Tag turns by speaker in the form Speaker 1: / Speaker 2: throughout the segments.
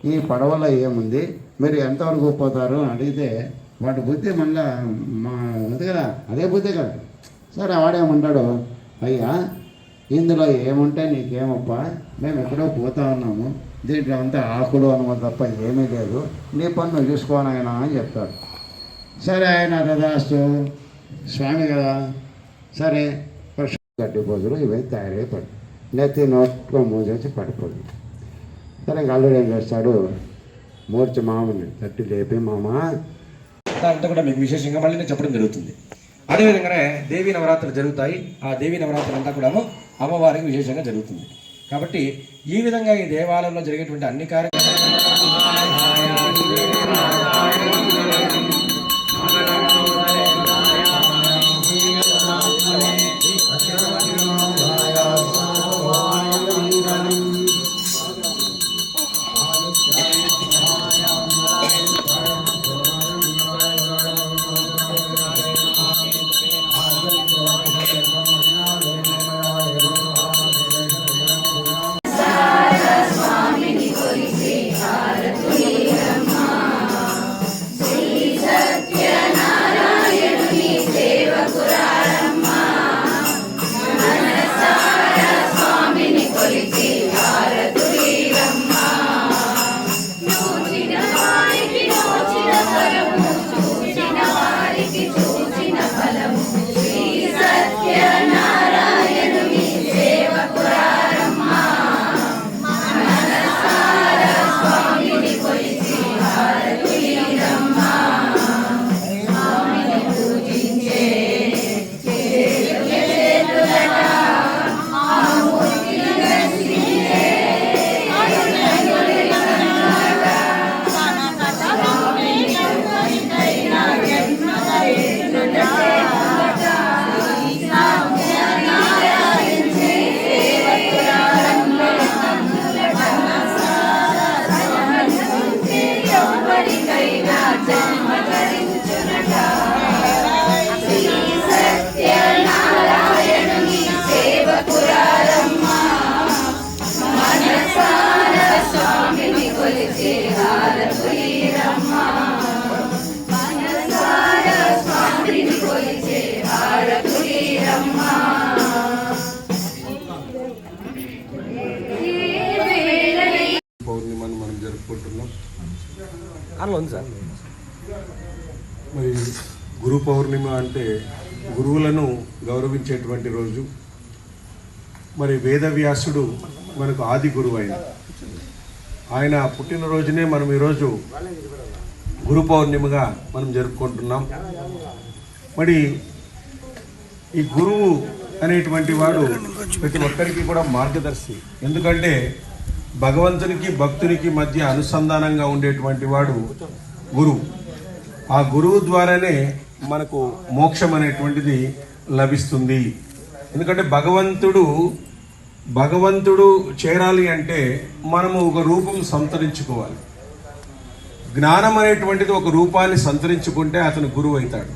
Speaker 1: ఈ పడవలో ఏముంది, మీరు ఎంతవరకు పోతారు అని అడిగితే వాడి బుద్ధి మళ్ళా మా ఉంది కదా, అదే బుద్ధి కదా. సరే వాడేమంటాడు, అయ్యా ఇందులో ఏముంటే నీకేమప్ప, మేము ఎక్కడో పోతా ఉన్నాము, దీంట్లో అంతా ఆకులు అనమాట తప్ప ఏమీ లేదు, నీ పని నువ్వు చూసుకోనైనా అని చెప్తాడు. సరే ఆయన రథాస్తు స్వామి కదా, సరే గడ్డి పోజులు ఇవన్నీ తయారైపోయి నెత్తి నోట్లో మూసేసి పడిపోయింది. సరే అల్లుడు ఏం చేస్తాడు, మూర్చి మామని తట్టి లేపి మామ
Speaker 2: అంతా కూడా మీకు విశేషంగా మళ్ళీ నేను చెప్పడం జరుగుతుంది. అదేవిధంగానే దేవీ నవరాత్రులు జరుగుతాయి. ఆ దేవీ నవరాత్రులు అంతా కూడా అమ్మవారికి విశేషంగా జరుగుతుంది. కాబట్టి ఈ విధంగా ఈ దేవాలయంలో జరిగేటువంటి అన్ని కార్యక్రమాలు
Speaker 3: పౌర్ణిమను మనం జరుపుకుంటున్నాం.
Speaker 2: సార్
Speaker 3: మరి గురు పౌర్ణిమ అంటే గురువులను గౌరవించేటువంటి రోజు. మరి వేదవ్యాసుడు మనకు ఆది గురువు ఆయన పుట్టినరోజునే మనం ఈరోజు గురు పౌర్ణిమగా మనం జరుపుకుంటున్నాం. మరి ఈ గురువు అనేటువంటి వాడు ప్రతి ఒక్కరికి కూడా మార్గదర్శి. ఎందుకంటే భగవంతునికి భక్తునికి మధ్య అనుసంధానంగా ఉండేటువంటి వాడు గురువు. ఆ గురువు ద్వారానే మనకు మోక్షం అనేటువంటిది లభిస్తుంది. ఎందుకంటే భగవంతుడు చేరాలి అంటే మనము ఒక రూపం సంతరించుకోవాలి. జ్ఞానం అనేటువంటిది ఒక రూపాన్ని సంతరించుకుంటే అతను గురువు అవుతాడు.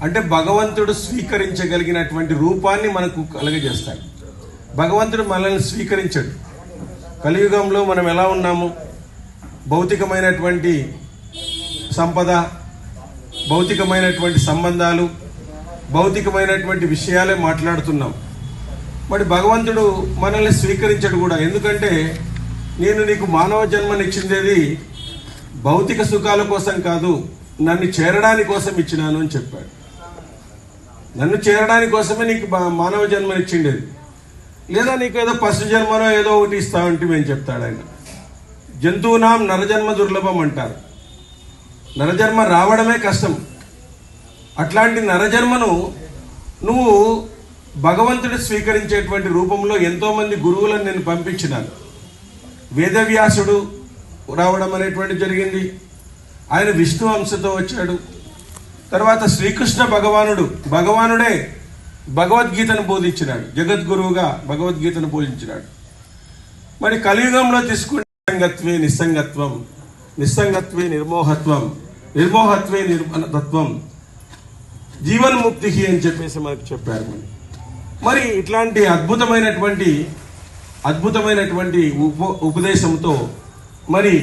Speaker 3: అంటే భగవంతుడు స్వీకరించగలిగినటువంటి రూపాన్ని మనకు కలుగజేస్తాడు. భగవంతుడు మనల్ని స్వీకరించడు. కలియుగంలో మనం ఎలా ఉన్నాము, భౌతికమైనటువంటి సంపద, భౌతికమైనటువంటి సంబంధాలు, భౌతికమైనటువంటి విషయాలే మాట్లాడుతున్నాం. మరి భగవంతుడు మనల్ని స్వీకరించడు కూడా. ఎందుకంటే నేను నీకు మానవ జన్మనిచ్చిందేది భౌతిక సుఖాల కోసం కాదు, నన్ను చేరడాని కోసం ఇచ్చినాను అని చెప్పాడు. నన్ను చేరడాని కోసమే నీకు మానవ జన్మనిచ్చిండేది. లేదా నీకు ఏదో పశు జన్మనో ఏదో ఒకటి ఇస్తామంటే మేము చెప్తాడు ఆయన. జంతువునాం నరజన్మ దుర్లభం అంటారు. నరజన్మ రావడమే కష్టం. అట్లాంటి నరజన్మను నువ్వు భగవంతుడు స్వీకరించేటువంటి రూపంలో ఎంతోమంది గురువులను నేను పంపించినాను. వేదవ్యాసుడు రావడం అనేటువంటి జరిగింది. ఆయన విష్ణు అంశతో వచ్చాడు. తర్వాత శ్రీకృష్ణ భగవానుడే భగవద్గీతను బోధించినాడు. జగద్గురువుగా భగవద్గీతను బోధించినాడు. మరి కలియుగంలో తీసుకుంటే సంగత్వే నిస్సంగత్వం, నిస్సంగత్వే నిర్మోహత్వం, నిర్మోహత్వే నిర్మలతత్వం, జీవన్ముక్తి అని చెప్పేసి మనకు చెప్పారు. మరి ఇట్లాంటి అద్భుతమైనటువంటి ఉపదేశంతో మరి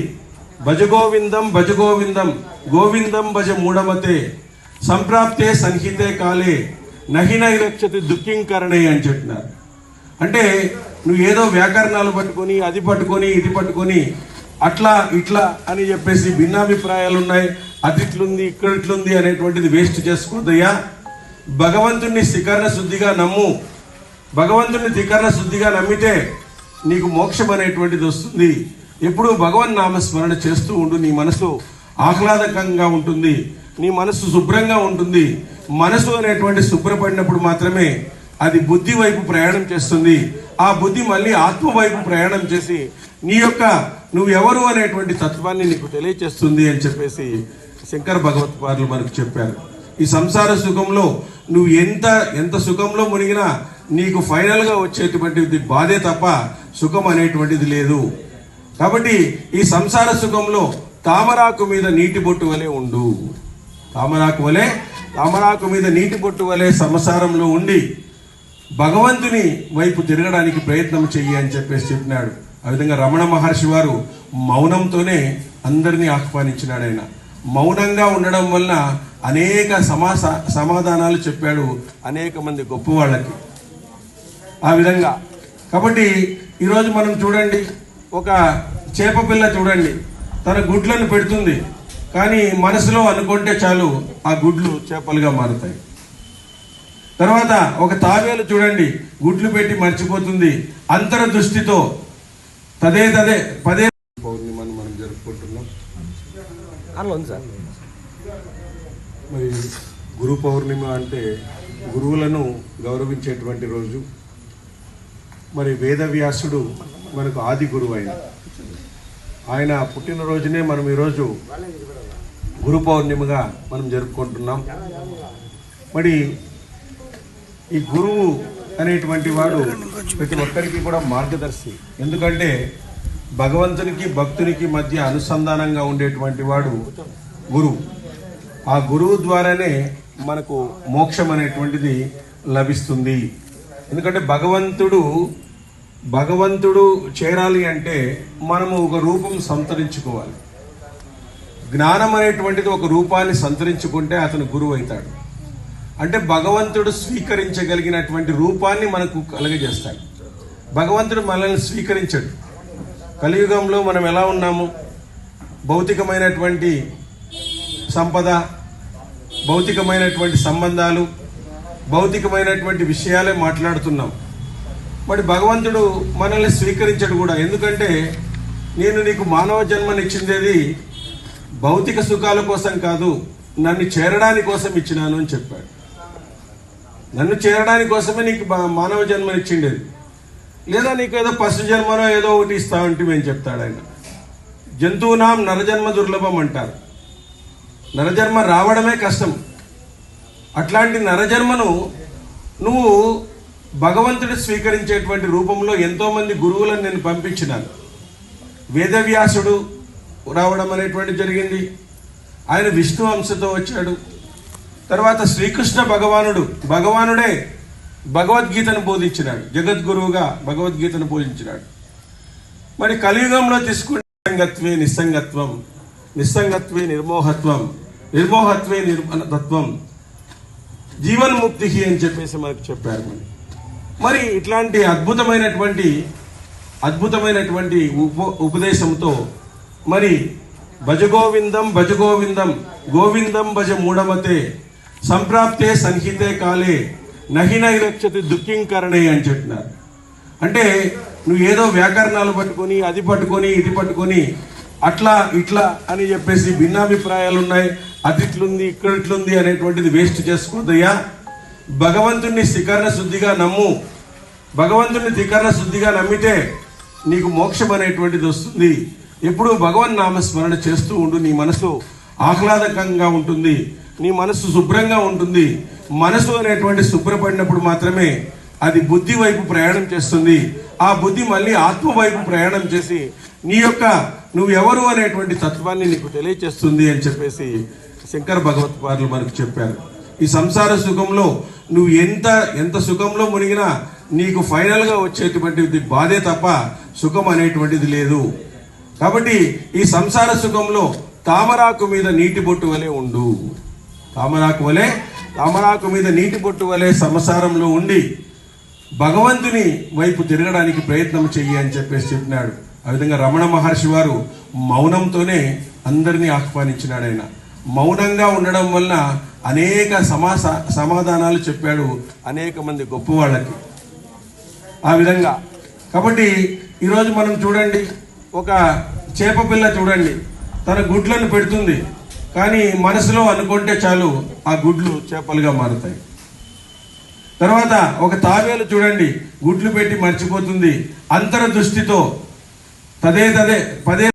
Speaker 3: భజగోవిందం భజగోవిందం గోవిందం భజ మూఢమతే సంప్రాప్తే సంహితే కాలే నహి నహి రక్షతి దుఃఖింకరణే అని చెప్తున్నారు. అంటే నువ్వు ఏదో వ్యాకరణాలు పట్టుకొని అది పట్టుకొని ఇది పట్టుకొని అట్లా ఇట్లా అని చెప్పేసి భిన్నాభిప్రాయాలు ఉన్నాయి, అది ఇట్లుంది ఇక్కడ ఇట్లుంది అనేటువంటిది వేస్ట్ చేసుకోదయ్యా. భగవంతుణ్ణి త్రికరణ శుద్ధిగా నమ్ము. భగవంతుని త్రికరణ శుద్ధిగా నమ్మితే నీకు మోక్షం అనేటువంటిది వస్తుంది. ఎప్పుడు భగవన్ నామస్మరణ చేస్తూ ఉండు. నీ మనసు ఆహ్లాదకంగా ఉంటుంది, నీ మనసు శుభ్రంగా ఉంటుంది. మనసు అనేటువంటి శుభ్రపడినప్పుడు మాత్రమే అది బుద్ధి వైపు ప్రయాణం చేస్తుంది. ఆ బుద్ధి మళ్ళీ ఆత్మ వైపు ప్రయాణం చేసి నీ యొక్క నువ్వు ఎవరు అనేటువంటి తత్వాన్ని నీకు తెలియచేస్తుంది అని చెప్పేసి శంకర భగవత్పాదులు మనకు చెప్పారు. ఈ సంసార సుఖంలో నువ్వు ఎంత సుఖంలో మునిగినా నీకు ఫైనల్గా వచ్చేటువంటిది బాధే తప్ప సుఖం అనేటువంటిది లేదు. కాబట్టి ఈ సంసార సుఖంలో తామరాకు మీద నీటి బొట్టు వలె ఉండు. తామరాకు మీద నీటి బొట్టు వలె సంసారంలో ఉండి భగవంతుని వైపు తిరగడానికి ప్రయత్నం చెయ్యి అని చెప్పేసి చెప్పినాడు. ఆ విధంగా రమణ మహర్షి వారు మౌనంతోనే అందరినీ ఆహ్వానించినాడు. ఆయన మౌనంగా ఉండడం వలన అనేక సమాధానాలు చెప్పాడు అనేక మంది గొప్ప వాళ్ళకి. ఆ విధంగా కాబట్టి ఈరోజు మనం చూడండి, ఒక చేప పిల్ల చూడండి, తన గుడ్లను పెడుతుంది, కానీ మనసులో అనుకుంటే చాలు ఆ గుడ్లు చేపలుగా మారుతాయి. తర్వాత ఒక తాబేలు చూడండి, గుడ్లు పెట్టి మర్చిపోతుంది. అంతర్దృష్టితో పదే పౌర్ణిమను మనం జరుపుకుంటున్నాం. మరి గురు పౌర్ణిమ అంటే గురువులను గౌరవించేటువంటి రోజు. మరి వేదవ్యాసుడు మనకు ఆది గురువు ఆయన పుట్టినరోజునే మనం ఈరోజు గురు పౌర్ణిమగా మనం జరుపుకుంటున్నాం. మరి ఈ గురువు అనేటువంటి వాడు ప్రతి ఒక్కరికి కూడా మార్గదర్శి. ఎందుకంటే భగవంతునికి భక్తునికి మధ్య అనుసంధానంగా ఉండేటువంటి వాడు గురువు. ఆ గురువు ద్వారానే మనకు మోక్షం అనేటువంటిది లభిస్తుంది. ఎందుకంటే భగవంతుడు చేరాలి అంటే మనము ఒక రూపం సంతరించుకోవాలి. జ్ఞానం అనేటువంటిది ఒక రూపాన్ని సంతరించుకుంటే అతను గురువు అవుతాడు. అంటే భగవంతుడు స్వీకరించగలిగినటువంటి రూపాన్ని మనకు కలుగజేస్తాడు. భగవంతుడు మనల్ని స్వీకరించడు. కలియుగంలో మనం ఎలా ఉన్నాము? భౌతికమైనటువంటి సంపద, భౌతికమైనటువంటి సంబంధాలు, భౌతికమైనటువంటి విషయాలే మాట్లాడుతున్నాం. మరి భగవంతుడు మనల్ని స్వీకరించడు కూడా. ఎందుకంటే నేను నీకు మానవ జన్మనిచ్చిందేది భౌతిక సుఖాల కోసం కాదు, నన్ను చేరడానికి కోసం ఇచ్చినాను అని చెప్పాడు. నన్ను చేరడానికి కోసమే నీకు మానవ జన్మనిచ్చిండేది, లేదా నీకు ఏదో పశు జన్మనో ఏదో ఒకటి ఇస్తా ఉంటే మేము చెప్తాడు ఆయన. జంతువునాం నరజన్మ దుర్లభం అంటారు. నరజన్మ రావడమే కష్టం. అట్లాంటి నరజన్మను నువ్వు భగవంతుడు స్వీకరించేటువంటి రూపంలో ఎంతోమంది గురువులను నేను పంపించినాను. వేదవ్యాసుడు రావడం అనేటువంటి జరిగింది. ఆయన విష్ణు అంశతో వచ్చాడు. తర్వాత శ్రీకృష్ణ భగవానుడే భగవద్గీతను బోధించినాడు. జగద్గురువుగా భగవద్గీతను బోధించినాడు. మరి కలియుగంలో తీసుకుంటే సంగత్వే నిస్సంగత్వం, నిస్సంగత్వే నిర్మోహత్వం, నిర్మోహత్వే నిర్మలతత్వం, జీవన్ముక్తి అని చెప్పేసి మనకు చెప్పారు. మరి ఇట్లాంటి అద్భుతమైనటువంటి ఉపదేశంతో మరి భజగోవిందం భజగోవిందం గోవిందం భజ మూఢమతే సంప్రాప్తే సంహితే కాలే నహి నహి రక్షతి దుఃఖింకరణే అని చెప్పినారు. అంటే నువ్వు ఏదో వ్యాకరణాలు పట్టుకొని అది పట్టుకొని ఇది పట్టుకొని అట్లా ఇట్లా అని చెప్పేసి భిన్నాభిప్రాయాలు ఉన్నాయి, అది ఇట్లుంది ఇక్కడ ఇట్లుంది అనేటువంటిది వేస్ట్ చేసుకోదయ్యా. భగవంతుణ్ణి త్రికరణ శుద్ధిగా నమ్ము. భగవంతుని త్రికరణ శుద్ధిగా నమ్మితే నీకు మోక్షం అనేటువంటిది వస్తుంది. ఎప్పుడు భగవన్ నామస్మరణ చేస్తూ ఉండు. నీ మనసు ఆహ్లాదకంగా ఉంటుంది, నీ మనసు శుభ్రంగా ఉంటుంది. మనసు అనేటువంటి శుభ్రపడినప్పుడు మాత్రమే అది బుద్ధి వైపు ప్రయాణం చేస్తుంది. ఆ బుద్ధి మళ్ళీ ఆత్మ వైపు ప్రయాణం చేసి నీ యొక్క నువ్వు ఎవరు అనేటువంటి తత్వాన్ని నీకు తెలియచేస్తుంది అని చెప్పేసి శంకర భగవత్పాదులు మనకు చెప్పారు. ఈ సంసార సుఖంలో నువ్వు ఎంత సుఖంలో మునిగినా నీకు ఫైనల్గా వచ్చేటువంటిది బాధే తప్ప సుఖం అనేటువంటిది లేదు. కాబట్టి ఈ సంసార సుఖంలో తామరాకు మీద నీటి బొట్టు వలె ఉండు. తామరాకు మీద నీటి బొట్టు వలె సంసారంలో ఉండి భగవంతుని వైపు తిరగడానికి ప్రయత్నం చెయ్యి అని చెప్పేసి చెప్పినాడు. ఆ విధంగా రమణ మహర్షి వారు మౌనంతోనే అందరినీ ఆహ్వానించినాడు. ఆయన మౌనంగా ఉండడం వల్ల అనేక సమాధానాలు చెప్పాడు అనేక మంది గొప్ప వాళ్ళకి. ఆ విధంగా కాబట్టి ఈరోజు మనం చూడండి, ఒక చేప పిల్ల చూడండి, తన గుడ్లను పెడుతుంది, కానీ మనసులో అనుకుంటే చాలు ఆ గుడ్లు చేపలుగా మారుతాయి. తర్వాత ఒక తాబేలు చూడండి, గుడ్లు పెట్టి మర్చిపోతుంది, అంతర్దృష్టితో పదే